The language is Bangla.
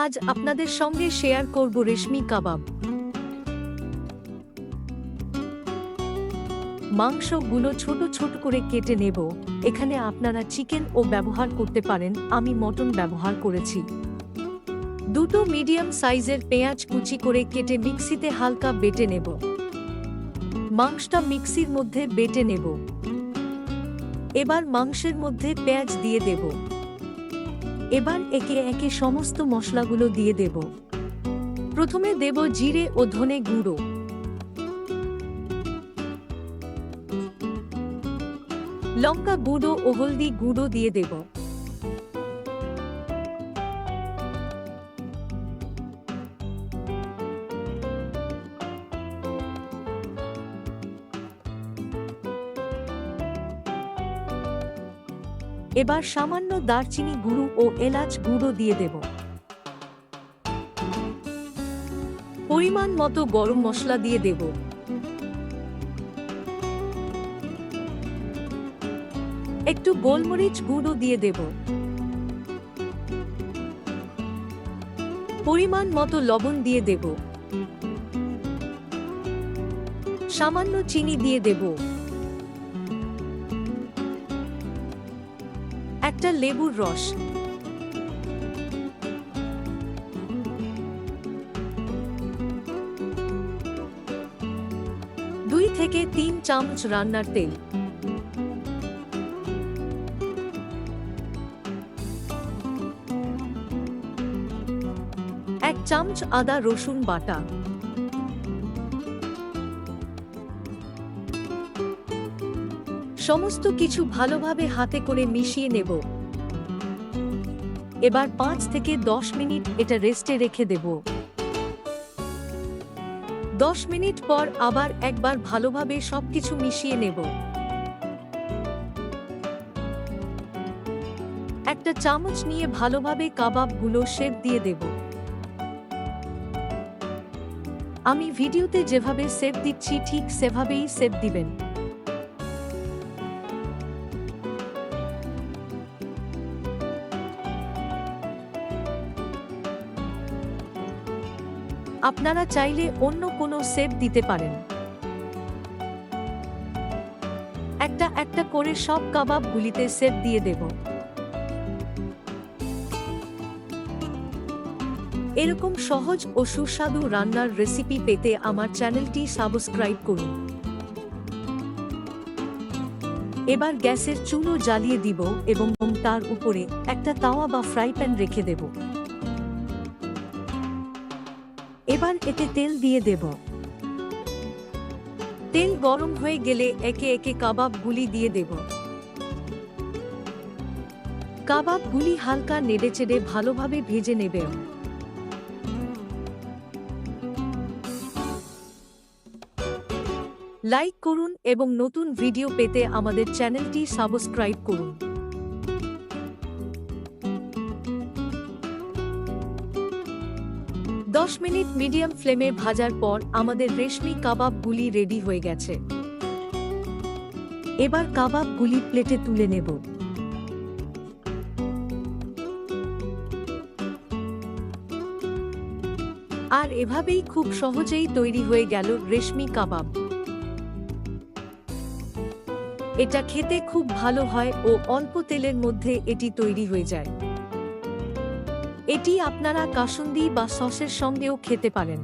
আজ আপনাদের সঙ্গে শেয়ার করব রেশমি কাবাব। মাংসগুলো ছোট ছোট করে কেটে নেব। এখানে আপনারা চিকেন ও ব্যবহার করতে পারেন, আমি মটন ব্যবহার করেছি। দুটো মিডিয়াম সাইজের পেঁয়াজ কুচি করে কেটে মিক্সিতে হালকা বেটে নেব। মাংসটা মিক্সির মধ্যে বেটে নেব। এবার মাংসের মধ্যে পেঁয়াজ দিয়ে দেব। এবার একে একে সমস্ত মশলাগুলো দিয়ে দেব। প্রথমে দেব জিরে ও ধনে গুঁড়ো, লঙ্কা গুঁড়ো ও হলদি গুঁড়ো দিয়ে দেব। এবার সামান্য দারচিনি গুঁড়ো ও এলাচ গুঁড়ো দিয়ে দেব। পরিমাণ মতো গরম মশলা দিয়ে দেব। একটু গোলমরিচ গুঁড়ো দিয়ে দেব। পরিমাণ মতো লবণ দিয়ে দেব। সামান্য চিনি দিয়ে দেব। একটা লেবুর রস, 2 থেকে 3 চামচ রান্নার তেল, এক চামচ আদা রসুন বাটা, সমস্ত কিছু ভালোভাবে হাতে করে মিশিয়ে নেব। এবার 5 থেকে 10 মিনিট এটা রেস্টে রেখে দেব। 10 মিনিট পর আবার একবার ভালোভাবে সবকিছু মিশিয়ে নেব। একটা চামচ নিয়ে ভালোভাবে কাবাবগুলো শেপ দিয়ে দেব। আমি ভিডিওতে যেভাবে শেপ দিচ্ছি ঠিক সেভাবেই শেপ দিবেন। আপনারা চাইলে অন্য কোনো শেপ দিতে পারেন। একটা একটা করে সব কাবাবগুলিতে শেপ দিয়ে দেব। এরকম সহজ ও সুস্বাদু রান্নার রেসিপি পেতে আমার চ্যানেলটি সাবস্ক্রাইব করুন। এবার গ্যাসের চুলো জ্বালিয়ে দিব এবং তার উপরে একটা তাওয়া বা ফ্রাই প্যান রেখে দেব। এবার এতে তেল দিয়ে দেব। তেল গরম হয়ে গেলে একে একে কাবাবগুলি দিয়ে দেব। কাবাবগুলি হালকা নেড়েচেড়ে ভালোভাবে ভেজে নেবে। লাইক করুন এবং নতুন ভিডিও পেতে আমাদের চ্যানেলটি সাবস্ক্রাইব করুন। দশ মিনিট মিডিয়াম ফ্লেমে ভাজার পর আমাদের রেশমি কাবাবগুলি রেডি হয়ে গেছে। এবার কাবাবগুলি প্লেটে তুলে নেব। আর এভাবেই খুব সহজেই তৈরি হয়ে গেল রেশমি কাবাব। এটা খেতে খুব ভালো হয় ও অল্প তেলের মধ্যে এটি তৈরি হয়ে যায়। এটি আপনারা কাসুন্দি বা সসের সঙ্গেও খেতে পারেন।